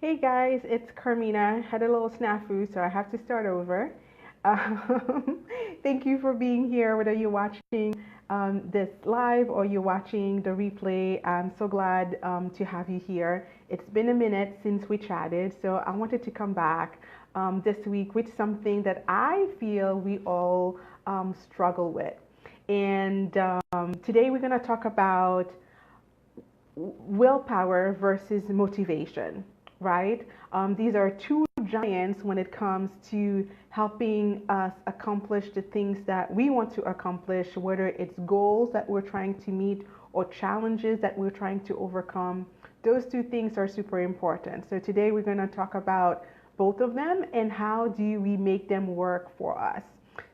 Hey guys, it's Carmina. Had a little snafu, so I have to start over. Um, Thank you for being here, whether you're watching this live or you're watching the replay. I'm so glad to have you here. It's been a minute since we chatted, so I wanted to come back this week with something that I feel we all struggle with. And today we're going to talk about willpower versus motivation, right? These are two giants when it comes to helping us accomplish the things that we want to accomplish, whether it's goals that we're trying to meet or challenges that we're trying to overcome. Those two things are super important. So today we're going to talk about both of them and how do we make them work for us.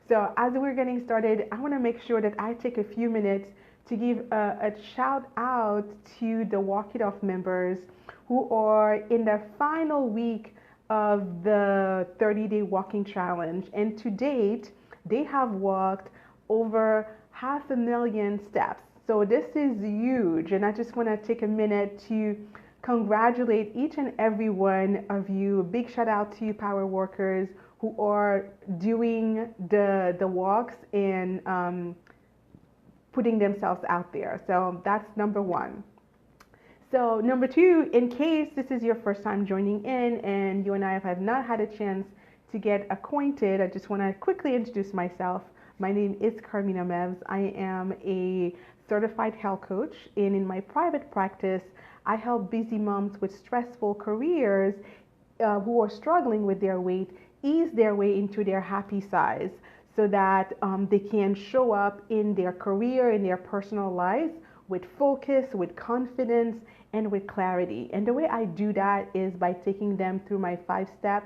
So as we're getting started, I want to make sure that I take a few minutes to give a shout out to the Walk It Off members who are in the final week of the 30-day walking challenge. And to date, they have walked over 500,000 steps. So this is huge. And I just want to take a minute to congratulate each and every one of you. A big shout out to you, power workers, who are doing the walks and putting themselves out there. So that's number one. So number two, in case this is your first time joining in and you and I have not had a chance to get acquainted, I just want to quickly introduce myself. My name is Carmina Mevs. I am a certified health coach, and in my private practice, I help busy moms with stressful careers who are struggling with their weight ease their way into their happy size so that they can show up in their career, in their personal lives with focus, with confidence, and with clarity. And the way I do that is by taking them through my 5-step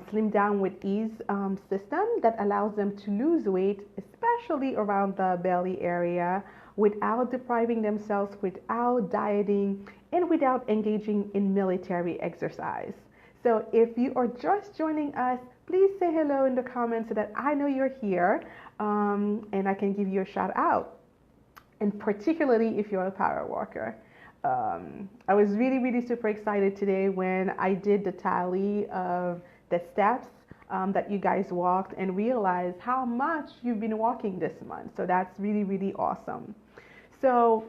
Slim Down with Ease system that allows them to lose weight, especially around the belly area, without depriving themselves, without dieting, and without engaging in military exercise. So if you are just joining us, please say hello in the comments so that I know you're here and I can give you a shout out. And particularly if you're a power walker. I was really super excited today when I did the tally of the steps that you guys walked and realized how much you've been walking this month. So that's really awesome. So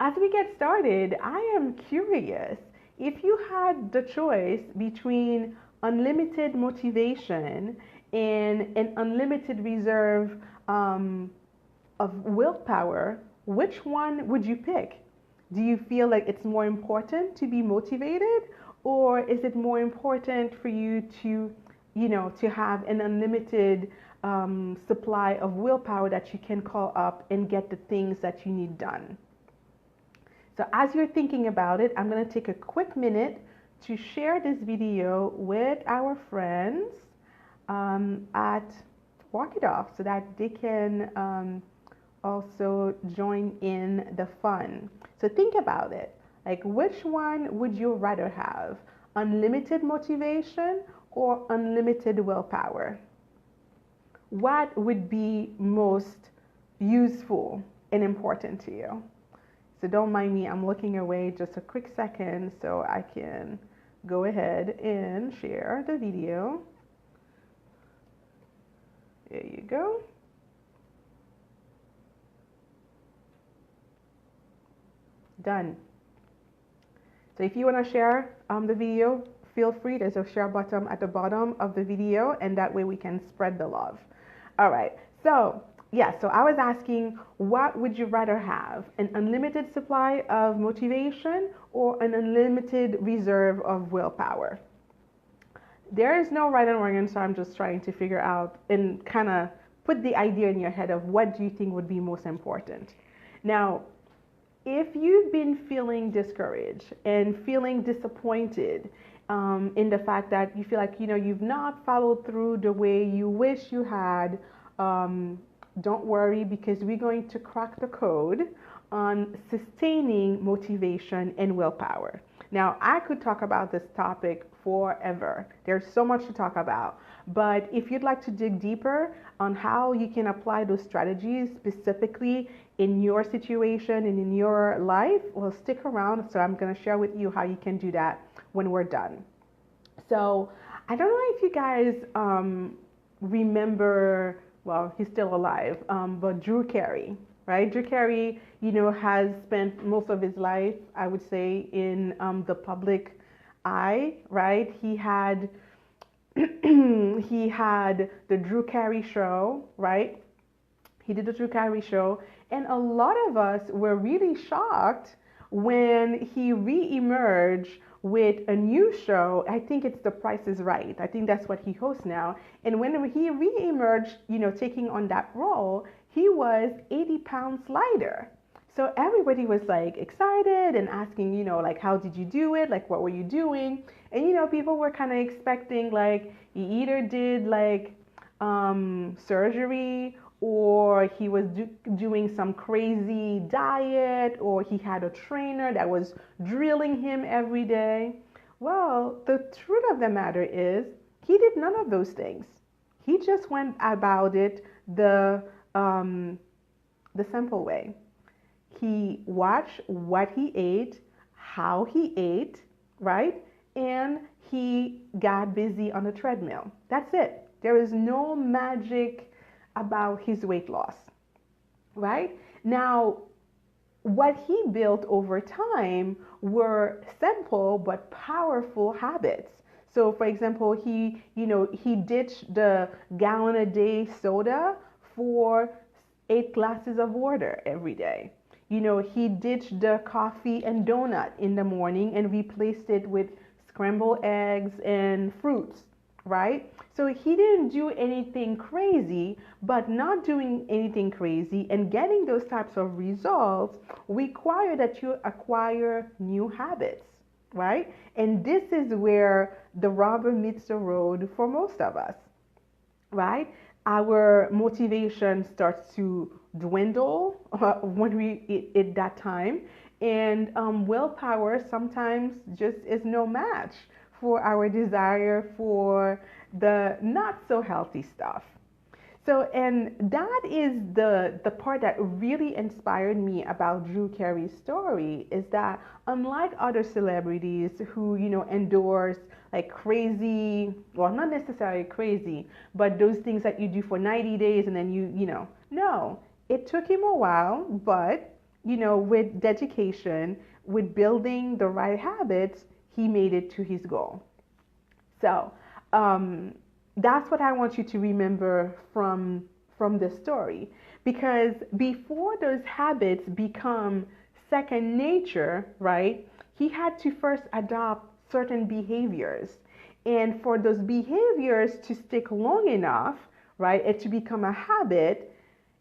as we get started, I am curious if you had the choice between unlimited motivation and an unlimited reserve of willpower, which one would you pick? Do you feel like it's more important to be motivated, or is it more important for you to, to have an unlimited supply of willpower that you can call up and get the things that you need done? So as you're thinking about it, I'm going to take a quick minute to share this video with our friends at Walk It Off so that they can also join in the fun. So think about it. Like, which one would you rather have? Unlimited motivation or unlimited willpower? What would be most useful and important to you? So don't mind me, I'm looking away just a quick second so I can go ahead and share the video. There you go. Done. So if you want to share the video, feel free. There's a share button at the bottom of the video, and that way we can spread the love. All right. So so I was asking, what would you rather have? An unlimited supply of motivation or an unlimited reserve of willpower? There is no right and wrong answer. I'm just trying to figure out and kind of put the idea in your head of what do you think would be most important. Now, if you've been feeling discouraged and feeling disappointed in the fact that you feel like, you've not followed through the way you wish you had, don't worry, because we're going to crack the code on sustaining motivation and willpower. Now, I could talk about this topic forever. There's so much to talk about. But if you'd like to dig deeper on how you can apply those strategies specifically in your situation and in your life, well, stick around. So I'm going to share with you how you can do that when we're done. So I don't know if you guys remember, well, he's still alive, but Drew Carey, right? Drew Carey, has spent most of his life, I would say, in the public eye, right? He had he had the Drew Carey show, right? He did the Drew Carey show, and a lot of us were really shocked when he re-emerged with a new show. I think it's The Price is Right. I think that's what he hosts now. And when he re-emerged, taking on that role, he was 80 pounds lighter. So everybody was like excited and asking, like, how did you do it? Like, what were you doing? And, people were kind of expecting, like, he either did like surgery, or he was doing some crazy diet, or he had a trainer that was drilling him every day. Well, the truth of the matter is he did none of those things. He just went about it the simple way. He watched what he ate, how he ate, right? And he got busy on the treadmill. That's it. There is no magic about his weight loss, right? Now, what he built over time were simple but powerful habits. So, for example, he ditched the gallon a day soda for 8 glasses of water every day. He ditched the coffee and donut in the morning and replaced it with scrambled eggs and fruits, right? So he didn't do anything crazy, but not doing anything crazy and getting those types of results require that you acquire new habits, right? And this is where the rubber meets the road for most of us, right? Our motivation starts to dwindle when we at that time, and willpower sometimes just is no match for our desire for the not so healthy stuff. So, and that is the part that really inspired me about Drew Carey's story, is that unlike other celebrities who, endorse like crazy, well, not necessarily crazy, but those things that you do for 90 days and then no, it took him a while, but, with dedication, with building the right habits, he made it to his goal. So, that's what I want you to remember from this story, because before those habits become second nature, right? He had to first adopt certain behaviors, and for those behaviors to stick long enough, right, and to become a habit,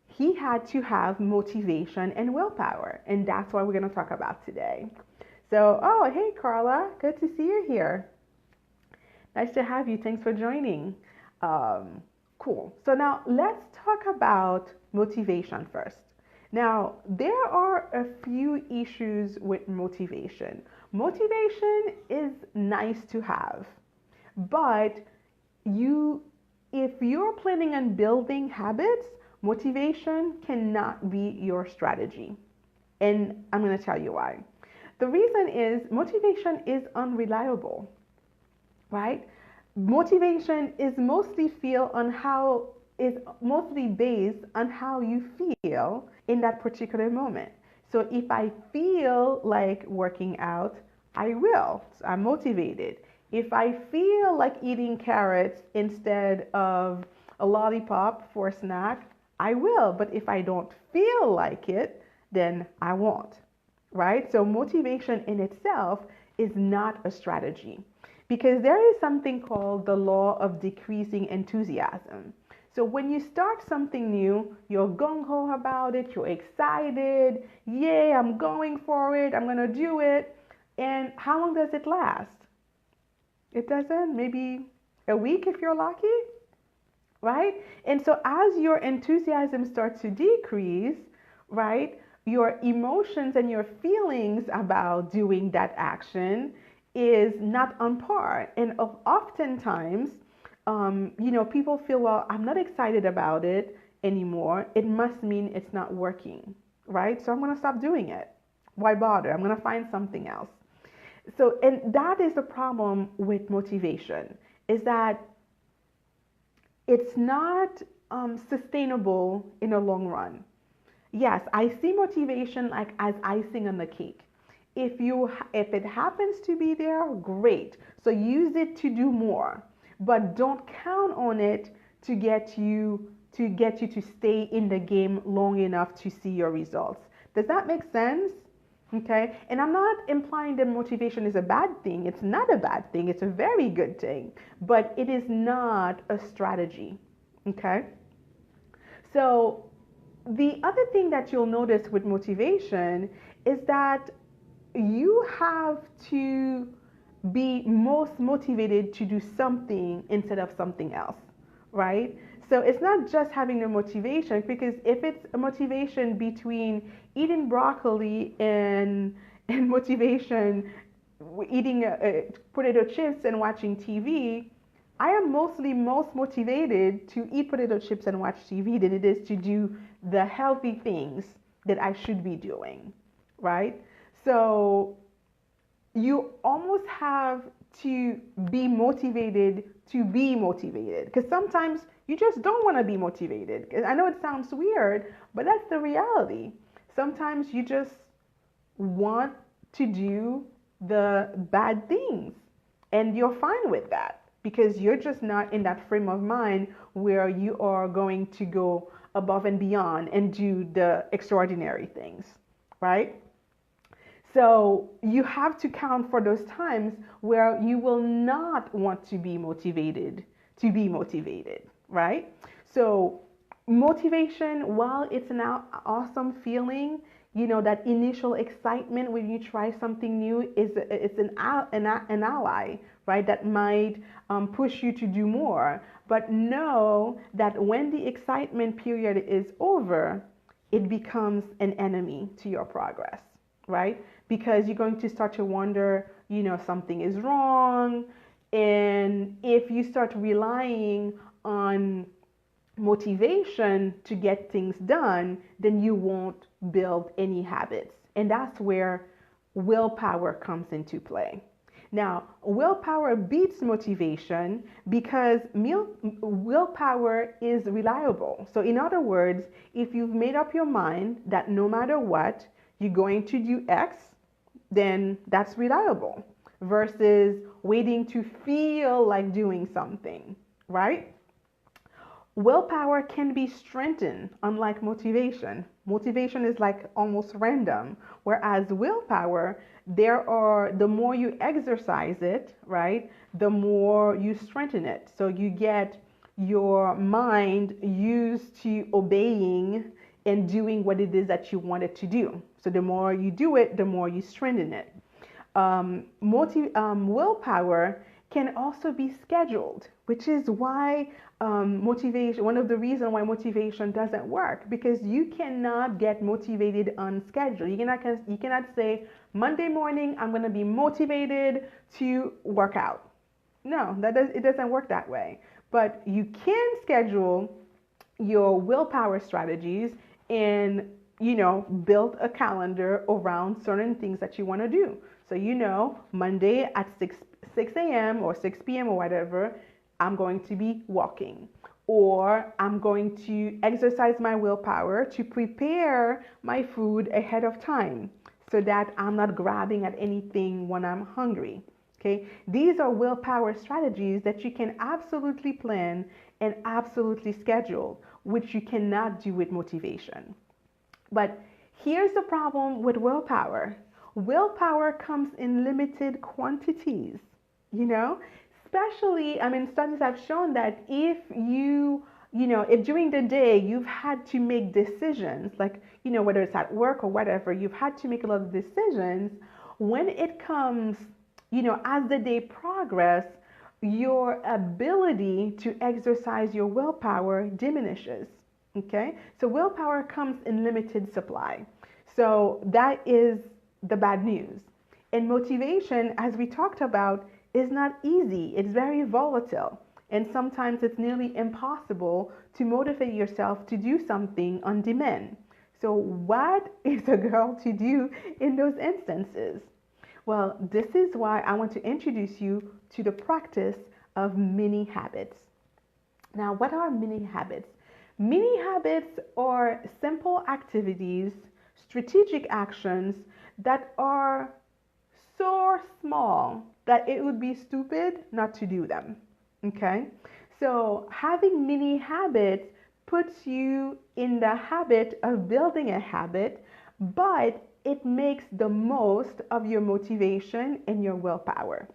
he had to have motivation and willpower, and that's what we're going to talk about today. So, oh, hey Carla, good to see you here. Nice to have you. Thanks for joining. Cool. So now let's talk about motivation first. Now, there are a few issues with motivation. Motivation is nice to have, but if you're planning on building habits, motivation cannot be your strategy. And I'm going to tell you why. The reason is motivation is unreliable, right? Motivation is mostly based on how you feel in that particular moment. So if I feel like working out, I will. So I'm motivated. If I feel like eating carrots instead of a lollipop for a snack, I will. But if I don't feel like it, then I won't, right? So motivation in itself is not a strategy, because there is something called the law of decreasing enthusiasm. So when you start something new, you're gung-ho about it, you're excited, yay, I'm going for it, I'm gonna do it. And how long does it last? It doesn't, maybe a week if you're lucky, right? And so as your enthusiasm starts to decrease, right, your emotions and your feelings about doing that action is not on par. And oftentimes, people feel, well, I'm not excited about it anymore. It must mean it's not working, right? So I'm going to stop doing it. Why bother? I'm going to find something else. So, and that is the problem with motivation, is that it's not sustainable in the long run. Yes, I see motivation like as icing on the cake. If it happens to be there, great. So use it to do more, but don't count on it to stay in the game long enough to see your results. Does that make sense? Okay, and I'm not implying that motivation is a bad thing. It's not a bad thing. It's a very good thing, but it is not a strategy. Okay, so the other thing that you'll notice with motivation is that you have to be most motivated to do something instead of something else, right? So it's not just having the motivation, because if it's a motivation between eating broccoli and motivation eating potato chips and watching TV, I am mostly most motivated to eat potato chips and watch TV than it is to do the healthy things that I should be doing, right? So you almost have to be motivated, because sometimes you just don't want to be motivated. I know it sounds weird, but that's the reality. Sometimes you just want to do the bad things, and you're fine with that because you're just not in that frame of mind where you are going to go above and beyond and do the extraordinary things, right? So you have to count for those times where you will not want to be motivated, right? So motivation, while it's an awesome feeling, that initial excitement when you try something new it's an ally, right? That might push you to do more. But know that when the excitement period is over, it becomes an enemy to your progress, right? Because you're going to start to wonder, something is wrong. And if you start relying on motivation to get things done, then you won't build any habits. And that's where willpower comes into play. Now, willpower beats motivation because willpower is reliable. So, in other words, if you've made up your mind that no matter what, you're going to do X, then that's reliable versus waiting to feel like doing something, right? Willpower can be strengthened, unlike motivation. Motivation is like almost random, whereas willpower, the more you exercise it, right, the more you strengthen it. So you get your mind used to obeying and doing what it is that you want it to do. So the more you do it, the more you strengthen it. Willpower can also be scheduled, which is why motivation, one of the reasons why motivation doesn't work, because you cannot get motivated on schedule. You cannot say, Monday morning, I'm going to be motivated to work out. No, it doesn't work that way. But you can schedule your willpower strategies and build a calendar around certain things that you want to do. So Monday at 6 a.m. or 6 p.m. or whatever, I'm going to be walking, or I'm going to exercise my willpower to prepare my food ahead of time so that I'm not grabbing at anything when I'm hungry. Okay, these are willpower strategies that you can absolutely plan and absolutely schedule, which you cannot do with motivation. But here's the problem with willpower. Willpower comes in limited quantities, especially, studies have shown that if if during the day you've had to make decisions, like, whether it's at work or whatever, you've had to make a lot of decisions, when it comes, as the day progress, your ability to exercise your willpower diminishes. Okay, so willpower comes in limited supply. So that is the bad news. And motivation, as we talked about, is not easy. It's very volatile. And sometimes it's nearly impossible to motivate yourself to do something on demand. So what is a girl to do in those instances? Well, this is why I want to introduce you to the practice of mini habits. Now, what are mini habits? Mini habits are simple activities, strategic actions that are so small that it would be stupid not to do them. Okay? So, having mini habits puts you in the habit of building a habit, but it makes the most of your motivation and your willpower.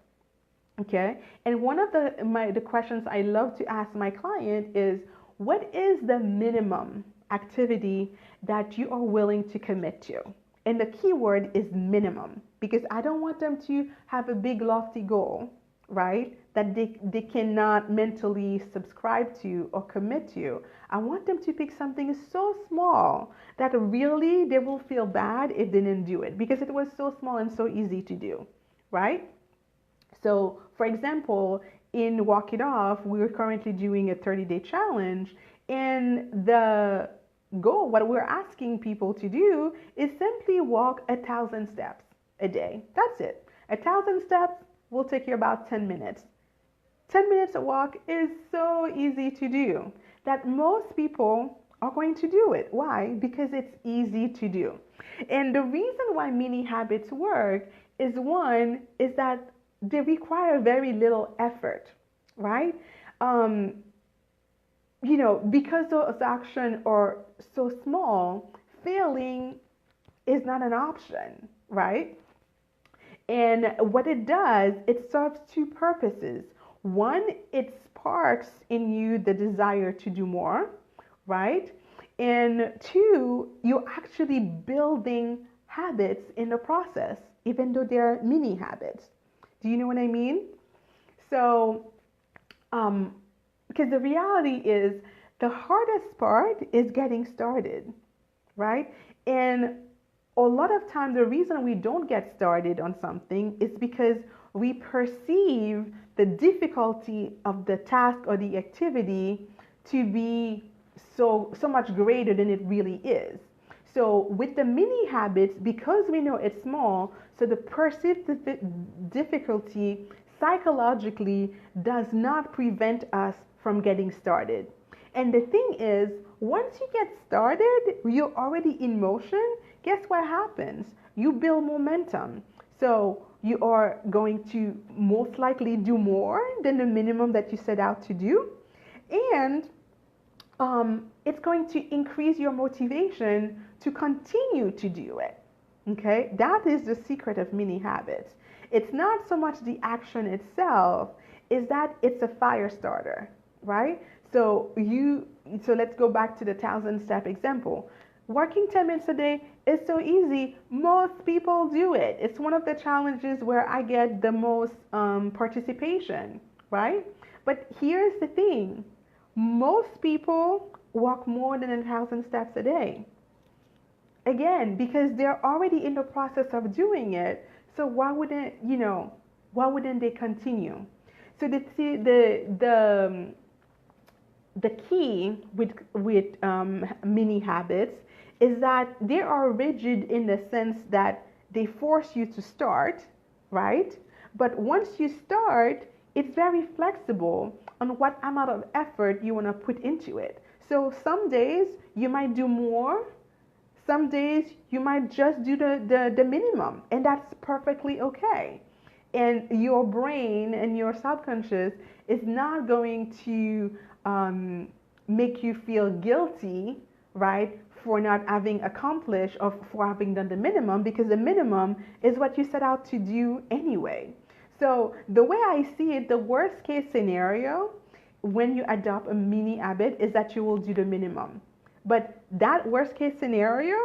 Okay? And one of the questions I love to ask my client is, what is the minimum activity that you are willing to commit to? And the key word is minimum, because I don't want them to have a big lofty goal, right? That they cannot mentally subscribe to or commit to. I want them to pick something so small that really they will feel bad if they didn't do it, because it was so small and so easy to do, right? So, for example, in Walk It Off, we're currently doing a 30-day challenge, and the goal, what we're asking people to do, is simply walk 1,000 steps a day. That's it. 1,000 steps will take you about 10 minutes. 10 minutes a walk is so easy to do that most people are going to do it. Why? Because it's easy to do. And the reason why mini habits work is, one, is that they require very little effort, right? Because those actions are so small, failing is not an option, right? And what it does, it serves two purposes. One, it sparks in you the desire to do more, right? And two, you're actually building habits in the process, even though they're mini habits. Do you know what I mean? So, because the reality is the hardest part is getting started, right? And a lot of time, the reason we don't get started on something is because we perceive the difficulty of the task or the activity to be so much greater than it really is. So with the mini habits, because we know it's small, so the perceived difficulty psychologically does not prevent us from getting started. And the thing is, once you get started, you're already in motion. Guess what happens? You build momentum. So you are going to most likely do more than the minimum that you set out to do. And it's going to increase your motivation to continue to do it. Okay? That is the secret of mini habits. It's not so much the action itself, is that it's a fire starter, right? So let's go back to the 1,000-step example. Working 10 minutes a day is so easy. Most people do it. It's one of the challenges where I get the most participation, right? But here's the thing. Most people walk more than 1,000 steps a day. Again, because they're already in the process of doing it. So why wouldn't they continue? So the key with mini habits is that they are rigid in the sense that they force you to start, right? But once you start, it's very flexible on what amount of effort you want to put into it. So some days you might do more, some days you might just do the minimum, and that's perfectly okay. And your brain and your subconscious is not going to make you feel guilty, right, for not having accomplished or for having done the minimum, because the minimum is what you set out to do anyway. So the way I see it, the worst case scenario when you adopt a mini habit is that you will do the minimum. But that worst case scenario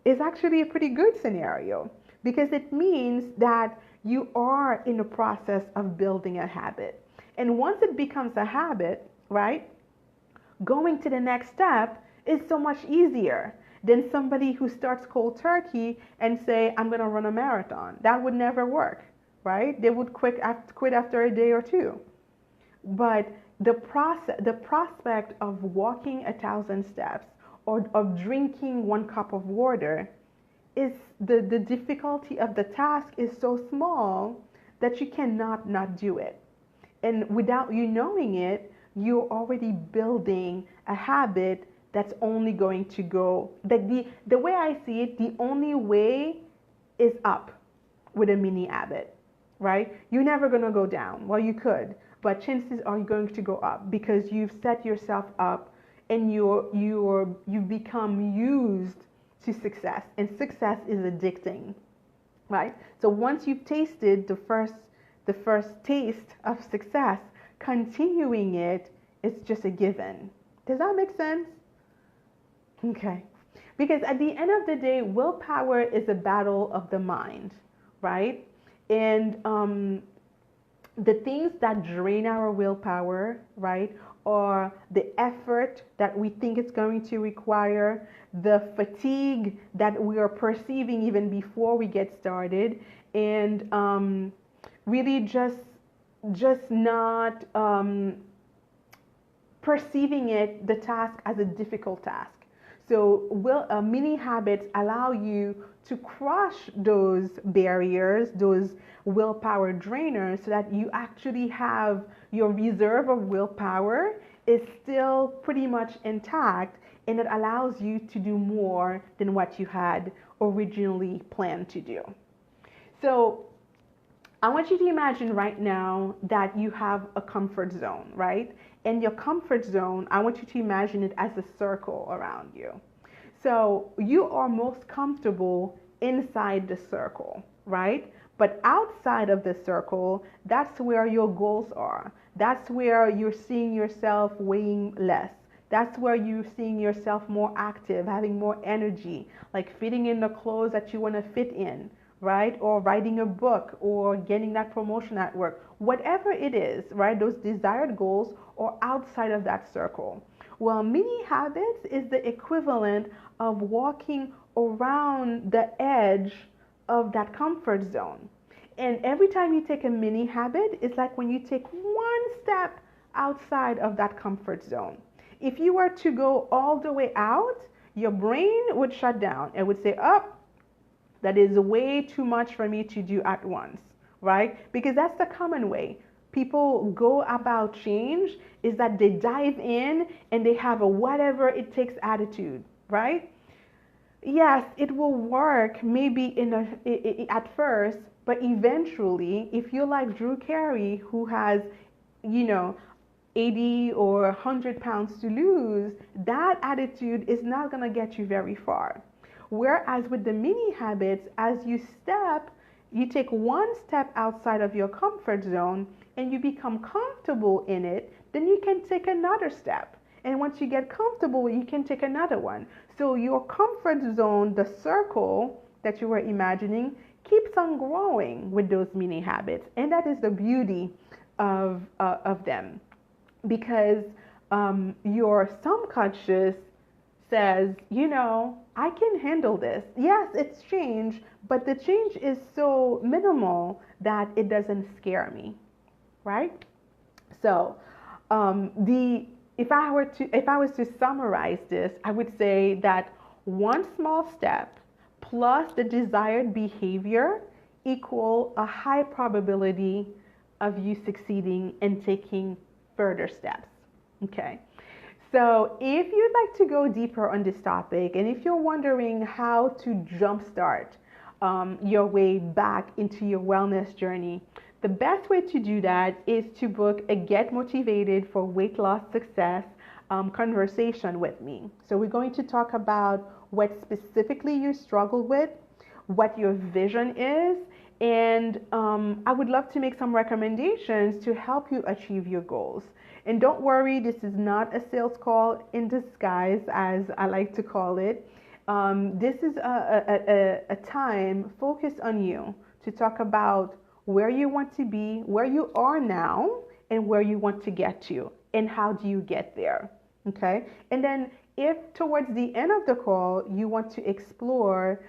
is actually a pretty good scenario, because it means that you are in the process of building a habit. And once it becomes a habit, right, going to the next step is so much easier than somebody who starts cold turkey and say, I'm going to run a marathon. That would never work, right? They would quit after a day or two. But the prospect of walking 1,000 steps or of drinking 1 cup of water is the difficulty of the task is so small that you cannot not do it. And without you knowing it, you're already building a habit that's only going to go, that the way I see it, the only way is up with a mini habit, right? You're never going to go down. Well, you could, but chances are you're going to go up because you've set yourself up and you've become used to success, and success is addicting, right? So once you've tasted the first taste of success, continuing it is just a given. Does that make sense? Okay. Because at the end of the day, willpower is a battle of the mind, right? And the things that drain our willpower, right, or the effort that we think it's going to require, the fatigue that we are perceiving even before we get started, and really just not perceiving the task as a difficult task. So mini habits allow you to crush those barriers, those willpower drainers, so that you actually have your reserve of willpower is still pretty much intact, and it allows you to do more than what you had originally planned to do. So I want you to imagine right now that you have a comfort zone, right? And your comfort zone, I want you to imagine it as a circle around you. So you are most comfortable inside the circle, right? But outside of the circle, that's where your goals are. That's where you're seeing yourself weighing less. That's where you're seeing yourself more active, having more energy, like fitting in the clothes that you want to fit in, right? Or writing a book or getting that promotion at work. Whatever it is, right? Those desired goals are outside of that circle. Well, mini habits is the equivalent of walking around the edge of that comfort zone. And every time you take a mini habit, it's like when you take one step outside of that comfort zone. If you were to go all the way out, your brain would shut down. It would say, oh, that is way too much for me to do at once, right? Because that's the common way people go about change, is that they dive in and they have a whatever it takes attitude, right? Yes, it will work maybe at first, but eventually, if you're like Drew Carey, who has, you know, 80 or 100 pounds to lose, that attitude is not going to get you very far. Whereas with the mini habits, as you take one step outside of your comfort zone and you become comfortable in it, then you can take another step. And once you get comfortable, you can take another one. So your comfort zone, the circle that you were imagining, keeps on growing with those mini habits. And that is the beauty of them. Because your subconscious says, you know, I can handle this. Yes, it's change, but the change is so minimal that it doesn't scare me, right? So if I was to summarize this, I would say that one small step plus the desired behavior equal a high probability of you succeeding and taking further steps. Okay. So if you'd like to go deeper on this topic, and if you're wondering how to jumpstart your way back into your wellness journey, the best way to do that is to book a Get Motivated for Weight Loss Success conversation with me. So we're going to talk about what specifically you struggle with, what your vision is, and I would love to make some recommendations to help you achieve your goals. And don't worry, this is not a sales call in disguise, as I like to call it. This is a time focused on you to talk about where you want to be, where you are now, and where you want to get to, and how do you get there, okay? And then if towards the end of the call you want to explore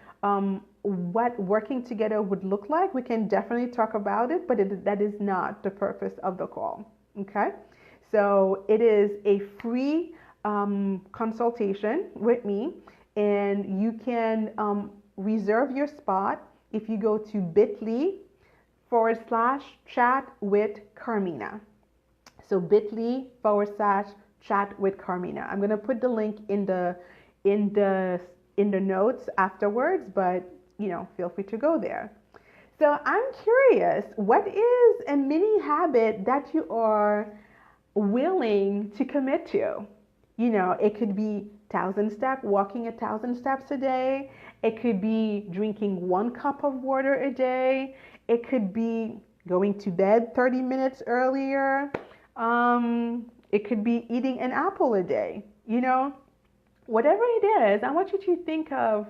what working together would look like, we can definitely talk about it, but that is not the purpose of the call, okay? So it is a free consultation with me, and you can reserve your spot if you go to bit.ly/chat with Carmina. So bit.ly/chat with Carmina. I'm going to put the link in the notes afterwards, but feel free to go there. So I'm curious, what is a mini habit that you are willing to commit to? It could be walking 1,000 steps a day. It could be drinking 1 cup of water a day. It could be going to bed 30 minutes earlier. It could be eating an apple a day. Whatever it is, I want you to think of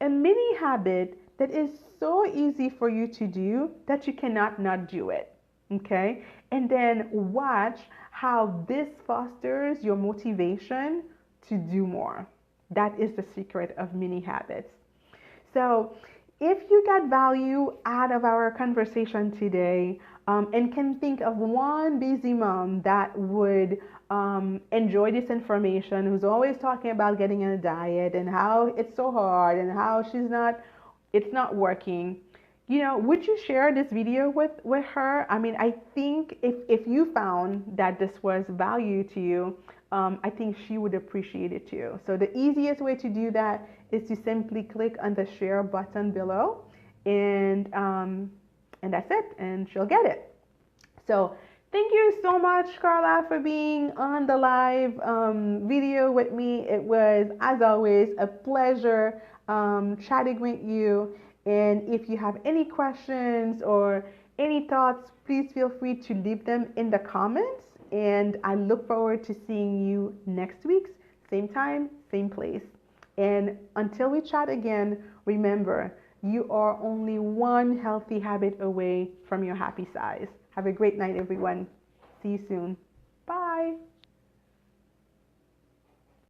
a mini habit that is so easy for you to do that you cannot not do it. Okay? And then watch how this fosters your motivation to do more. That is the secret of mini habits. So if you got value out of our conversation today, and can think of one busy mom that would enjoy this information, who's always talking about getting on a diet and how it's so hard and how it's not working, would you share this video with her? I mean, I think if you found that this was value to you, I think she would appreciate it too. So the easiest way to do that is to simply click on the share button below, and that's it, and she'll get it. So thank you so much, Carla, for being on the live video with me. It was, as always, a pleasure chatting with you. And if you have any questions or any thoughts, please feel free to leave them in the comments. And I look forward to seeing you next week, same time, same place. And until we chat again, remember, you are only one healthy habit away from your happy size. Have a great night, everyone. See you soon.